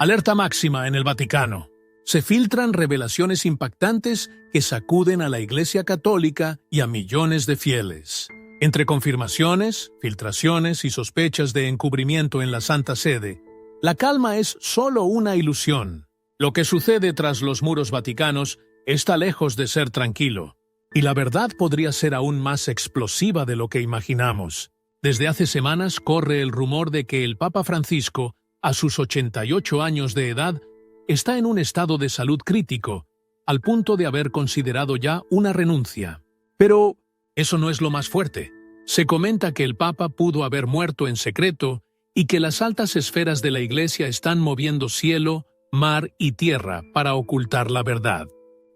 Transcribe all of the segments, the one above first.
Alerta máxima en el Vaticano. Se filtran revelaciones impactantes que sacuden a la Iglesia Católica y a millones de fieles. Entre confirmaciones, filtraciones y sospechas de encubrimiento en la Santa Sede, la calma es solo una ilusión. Lo que sucede tras los muros vaticanos está lejos de ser tranquilo, y la verdad podría ser aún más explosiva de lo que imaginamos. Desde hace semanas corre el rumor de que el Papa Francisco, a sus 88 años de edad, está en un estado de salud crítico, al punto de haber considerado ya una renuncia. Pero eso no es lo más fuerte. Se comenta que el Papa pudo haber muerto en secreto y que las altas esferas de la Iglesia están moviendo cielo, mar y tierra para ocultar la verdad.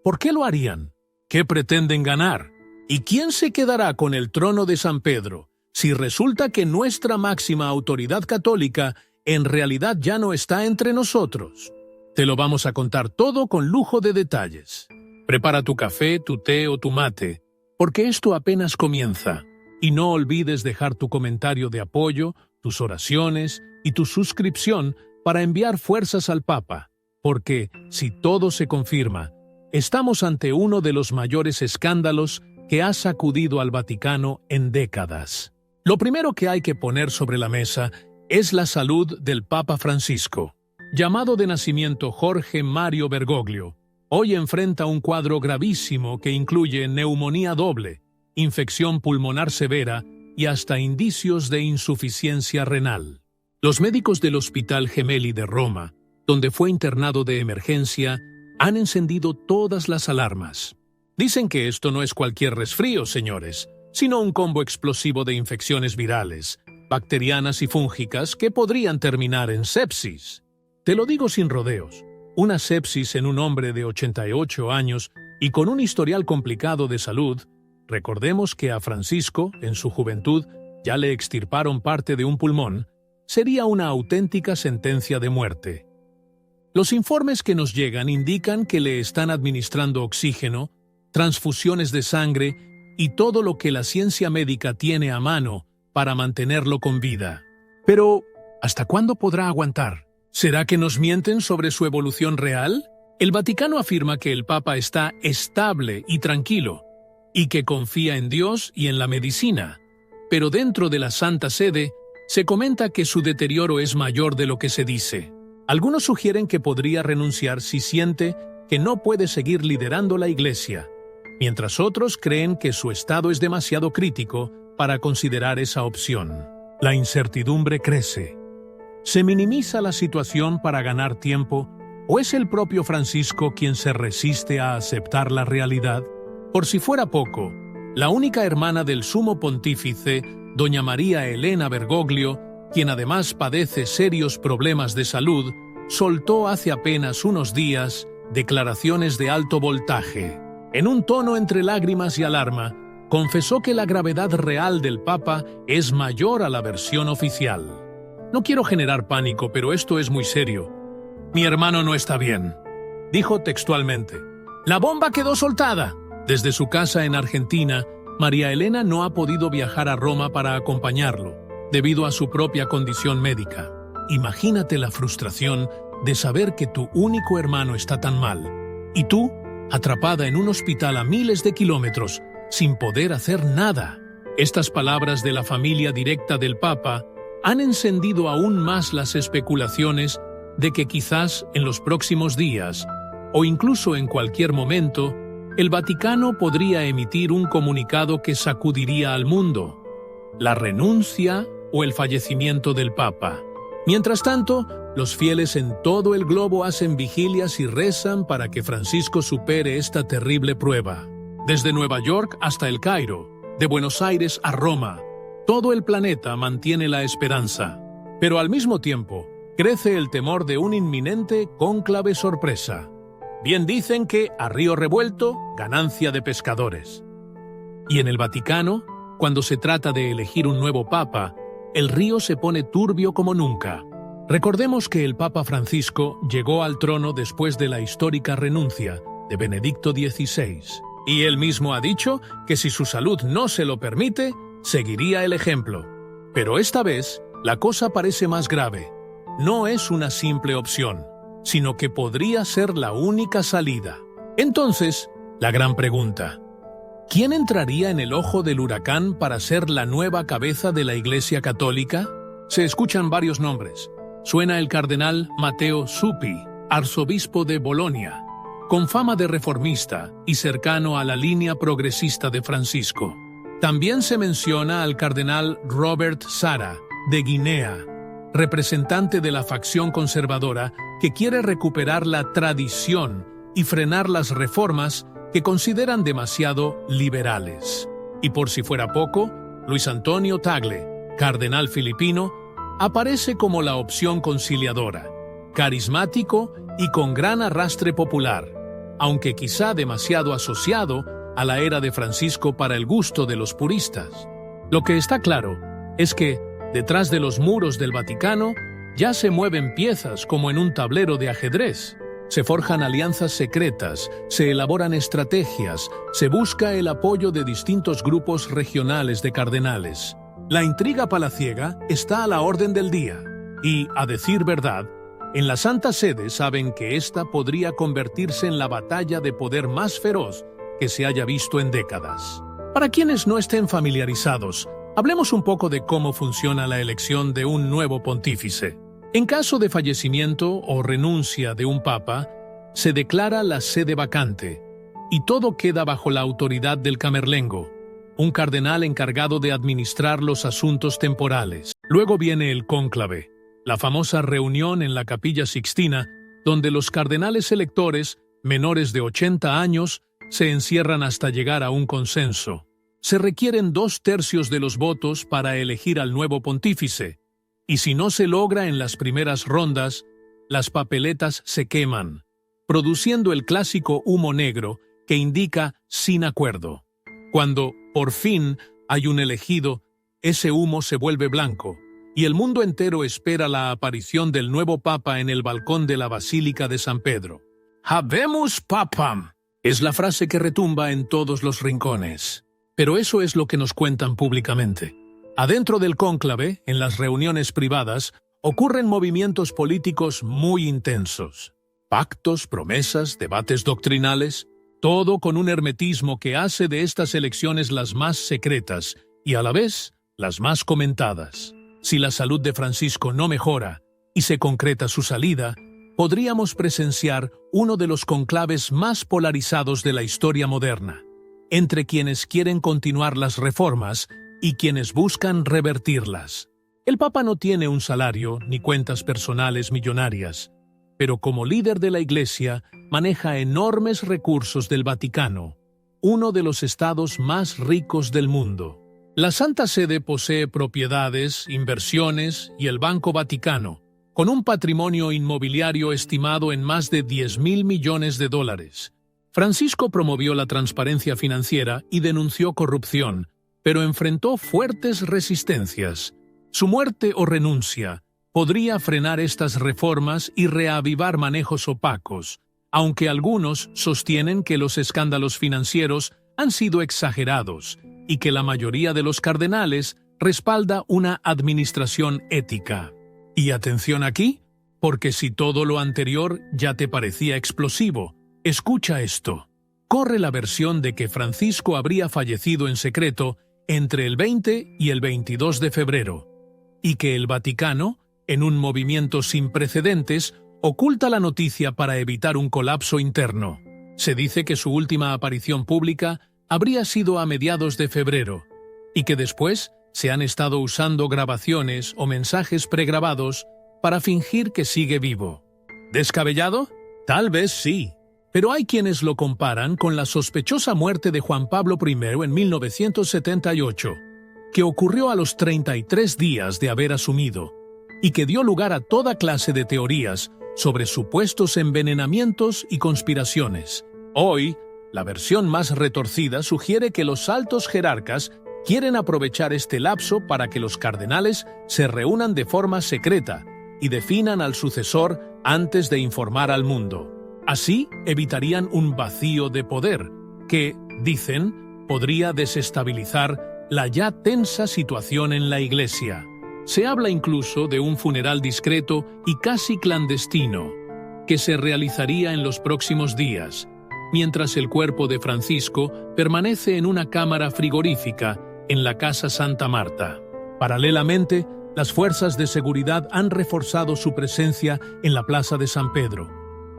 ¿Por qué lo harían? ¿Qué pretenden ganar? ¿Y quién se quedará con el trono de San Pedro si resulta que nuestra máxima autoridad católica en realidad ya no está entre nosotros? Te lo vamos a contar todo con lujo de detalles. Prepara tu café, tu té o tu mate, porque esto apenas comienza. Y no olvides dejar tu comentario de apoyo, tus oraciones y tu suscripción para enviar fuerzas al Papa, porque, si todo se confirma, estamos ante uno de los mayores escándalos que ha sacudido al Vaticano en décadas. Lo primero que hay que poner sobre la mesa es la salud del Papa Francisco. Llamado de nacimiento Jorge Mario Bergoglio, hoy enfrenta un cuadro gravísimo que incluye neumonía doble, infección pulmonar severa y hasta indicios de insuficiencia renal. Los médicos del Hospital Gemelli de Roma, donde fue internado de emergencia, han encendido todas las alarmas. Dicen que esto no es cualquier resfrío, señores, sino un combo explosivo de infecciones virales, bacterianas y fúngicas que podrían terminar en sepsis. Te lo digo sin rodeos, una sepsis en un hombre de 88 años y con un historial complicado de salud. Recordemos que a Francisco, en su juventud, ya le extirparon parte de un pulmón, sería una auténtica sentencia de muerte. Los informes que nos llegan indican que le están administrando oxígeno, transfusiones de sangre y todo lo que la ciencia médica tiene a mano para mantenerlo con vida. Pero, ¿hasta cuándo podrá aguantar? ¿Será que nos mienten sobre su evolución real? El Vaticano afirma que el Papa está estable y tranquilo, y que confía en Dios y en la medicina. Pero dentro de la Santa Sede, se comenta que su deterioro es mayor de lo que se dice. Algunos sugieren que podría renunciar si siente que no puede seguir liderando la Iglesia, mientras otros creen que su estado es demasiado crítico para considerar esa opción. La incertidumbre crece. ¿Se minimiza la situación para ganar tiempo o es el propio Francisco quien se resiste a aceptar la realidad? Por si fuera poco, la única hermana del sumo pontífice, doña María Elena Bergoglio, quien además padece serios problemas de salud, soltó hace apenas unos días declaraciones de alto voltaje. En un tono entre lágrimas y alarma, confesó que la gravedad real del Papa es mayor a la versión oficial. No quiero generar pánico, pero esto es muy serio. Mi hermano no está bien, dijo textualmente. La bomba quedó soltada. Desde su casa en Argentina, María Elena no ha podido viajar a Roma para acompañarlo, debido a su propia condición médica. Imagínate la frustración de saber que tu único hermano está tan mal, y tú, atrapada en un hospital a miles de kilómetros, sin poder hacer nada. Estas palabras de la familia directa del Papa han encendido aún más las especulaciones de que quizás en los próximos días, o incluso en cualquier momento, el Vaticano podría emitir un comunicado que sacudiría al mundo: la renuncia o el fallecimiento del Papa. Mientras tanto, los fieles en todo el globo hacen vigilias y rezan para que Francisco supere esta terrible prueba. Desde Nueva York hasta El Cairo, de Buenos Aires a Roma, todo el planeta mantiene la esperanza. Pero al mismo tiempo, crece el temor de un inminente cónclave sorpresa. Bien dicen que a río revuelto, ganancia de pescadores. Y en el Vaticano, cuando se trata de elegir un nuevo papa, el río se pone turbio como nunca. Recordemos que el Papa Francisco llegó al trono después de la histórica renuncia de Benedicto XVI, y él mismo ha dicho que si su salud no se lo permite, seguiría el ejemplo. Pero esta vez, la cosa parece más grave. No es una simple opción. sino que podría ser la única salida. Entonces, la gran pregunta: ¿quién entraría en el ojo del huracán para ser la nueva cabeza de la Iglesia Católica? Se escuchan varios nombres. Suena el cardenal Matteo Zuppi, arzobispo de Bolonia, con fama de reformista y cercano a la línea progresista de Francisco. También se menciona al cardenal Robert Sara, de Guinea, representante de la facción conservadora que quiere recuperar la tradición y frenar las reformas que consideran demasiado liberales. Y por si fuera poco, Luis Antonio Tagle, cardenal filipino, aparece como la opción conciliadora, carismático y con gran arrastre popular, aunque quizá demasiado asociado a la era de Francisco para el gusto de los puristas. Lo que está claro es que, detrás de los muros del Vaticano, ya se mueven piezas como en un tablero de ajedrez. Se forjan alianzas secretas, se elaboran estrategias, se busca el apoyo de distintos grupos regionales de cardenales. La intriga palaciega está a la orden del día y, a decir verdad, en la Santa Sede saben que esta podría convertirse en la batalla de poder más feroz que se haya visto en décadas. Para quienes no estén familiarizados, hablemos un poco de cómo funciona la elección de un nuevo pontífice. En caso de fallecimiento o renuncia de un papa, se declara la sede vacante y todo queda bajo la autoridad del camerlengo, un cardenal encargado de administrar los asuntos temporales. Luego viene el cónclave, la famosa reunión en la Capilla Sixtina, donde los cardenales electores, menores de 80 años, se encierran hasta llegar a un consenso. Se requieren 2/3 de los votos para elegir al nuevo pontífice, y si no se logra en las primeras rondas, las papeletas se queman, produciendo el clásico humo negro que indica sin acuerdo. Cuando, por fin, hay un elegido, ese humo se vuelve blanco, y el mundo entero espera la aparición del nuevo papa en el balcón de la Basílica de San Pedro. «Habemus papam» es la frase que retumba en todos los rincones. Pero eso es lo que nos cuentan públicamente. Adentro del cónclave, en las reuniones privadas, ocurren movimientos políticos muy intensos. Pactos, promesas, debates doctrinales, todo con un hermetismo que hace de estas elecciones las más secretas y a la vez las más comentadas. Si la salud de Francisco no mejora y se concreta su salida, podríamos presenciar uno de los conclaves más polarizados de la historia moderna, entre quienes quieren continuar las reformas y quienes buscan revertirlas. El Papa no tiene un salario ni cuentas personales millonarias, pero como líder de la Iglesia maneja enormes recursos del Vaticano, uno de los estados más ricos del mundo. La Santa Sede posee propiedades, inversiones y el Banco Vaticano, con un patrimonio inmobiliario estimado en más de $10.000 millones. Francisco promovió la transparencia financiera y denunció corrupción, pero enfrentó fuertes resistencias. Su muerte o renuncia podría frenar estas reformas y reavivar manejos opacos, aunque algunos sostienen que los escándalos financieros han sido exagerados y que la mayoría de los cardenales respalda una administración ética. Y atención aquí, porque si todo lo anterior ya te parecía explosivo, escucha esto. Corre la versión de que Francisco habría fallecido en secreto entre el 20 y el 22 de febrero, y que el Vaticano, en un movimiento sin precedentes, oculta la noticia para evitar un colapso interno. Se dice que su última aparición pública habría sido a mediados de febrero, y que después se han estado usando grabaciones o mensajes pregrabados para fingir que sigue vivo. ¿Descabellado? Tal vez sí. Pero hay quienes lo comparan con la sospechosa muerte de Juan Pablo I en 1978, que ocurrió a los 33 días de haber asumido, y que dio lugar a toda clase de teorías sobre supuestos envenenamientos y conspiraciones. Hoy, la versión más retorcida sugiere que los altos jerarcas quieren aprovechar este lapso para que los cardenales se reúnan de forma secreta y definan al sucesor antes de informar al mundo. Así evitarían un vacío de poder que, dicen, podría desestabilizar la ya tensa situación en la Iglesia. Se habla incluso de un funeral discreto y casi clandestino, que se realizaría en los próximos días, mientras el cuerpo de Francisco permanece en una cámara frigorífica en la Casa Santa Marta. Paralelamente, las fuerzas de seguridad han reforzado su presencia en la Plaza de San Pedro,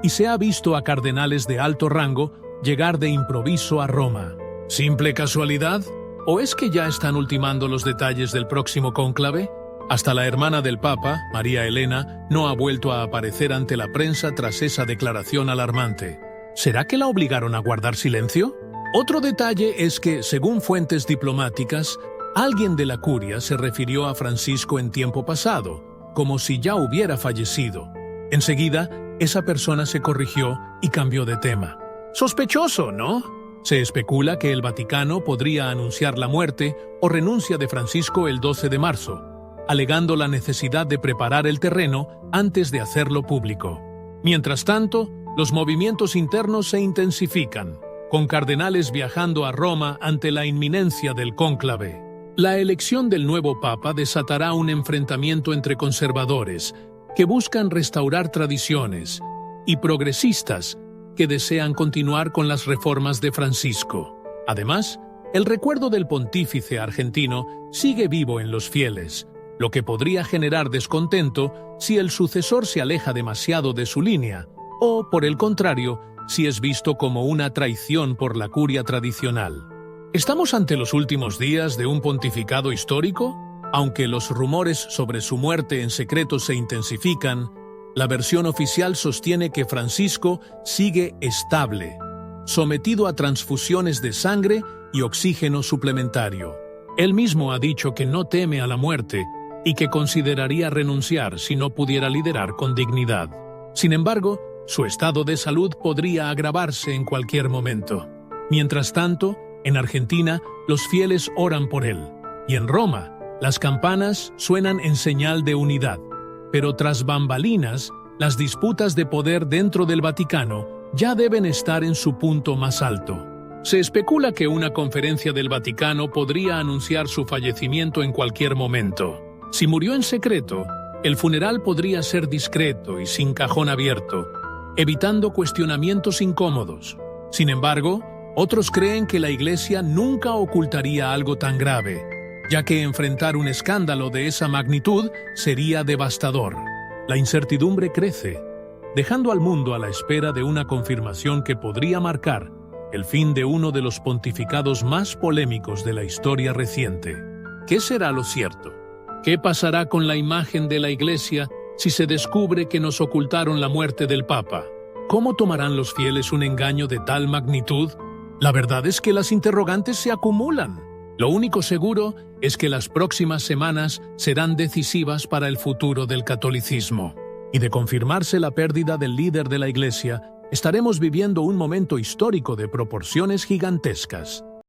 y se ha visto a cardenales de alto rango llegar de improviso a Roma. ¿Simple casualidad? ¿O es que ya están ultimando los detalles del próximo cónclave? Hasta la hermana del Papa, María Elena, no ha vuelto a aparecer ante la prensa tras esa declaración alarmante. ¿Será que la obligaron a guardar silencio? Otro detalle es que, según fuentes diplomáticas, alguien de la curia se refirió a Francisco en tiempo pasado, como si ya hubiera fallecido. Enseguida, esa persona se corrigió y cambió de tema. Sospechoso, ¿no? Se especula que el Vaticano podría anunciar la muerte o renuncia de Francisco el 12 de marzo, alegando la necesidad de preparar el terreno antes de hacerlo público. Mientras tanto, los movimientos internos se intensifican, con cardenales viajando a Roma ante la inminencia del cónclave. La elección del nuevo Papa desatará un enfrentamiento entre conservadores, que buscan restaurar tradiciones, y progresistas, que desean continuar con las reformas de Francisco. Además, el recuerdo del pontífice argentino sigue vivo en los fieles, lo que podría generar descontento si el sucesor se aleja demasiado de su línea, o, por el contrario, si es visto como una traición por la curia tradicional. ¿Estamos ante los últimos días de un pontificado histórico? Aunque los rumores sobre su muerte en secreto se intensifican, la versión oficial sostiene que Francisco sigue estable, sometido a transfusiones de sangre y oxígeno suplementario. Él mismo ha dicho que no teme a la muerte y que consideraría renunciar si no pudiera liderar con dignidad. Sin embargo, su estado de salud podría agravarse en cualquier momento. Mientras tanto, en Argentina, los fieles oran por él, y en Roma, las campanas suenan en señal de unidad. Pero tras bambalinas, las disputas de poder dentro del Vaticano ya deben estar en su punto más alto. Se especula que una conferencia del Vaticano podría anunciar su fallecimiento en cualquier momento. Si murió en secreto, el funeral podría ser discreto y sin cajón abierto, evitando cuestionamientos incómodos. Sin embargo, otros creen que la Iglesia nunca ocultaría algo tan grave, ya que enfrentar un escándalo de esa magnitud sería devastador. La incertidumbre crece, dejando al mundo a la espera de una confirmación que podría marcar el fin de uno de los pontificados más polémicos de la historia reciente. ¿Qué será lo cierto? ¿Qué pasará con la imagen de la Iglesia si se descubre que nos ocultaron la muerte del Papa? ¿Cómo tomarán los fieles un engaño de tal magnitud? La verdad es que las interrogantes se acumulan. Lo único seguro es que las próximas semanas serán decisivas para el futuro del catolicismo. Y de confirmarse la pérdida del líder de la Iglesia, estaremos viviendo un momento histórico de proporciones gigantescas.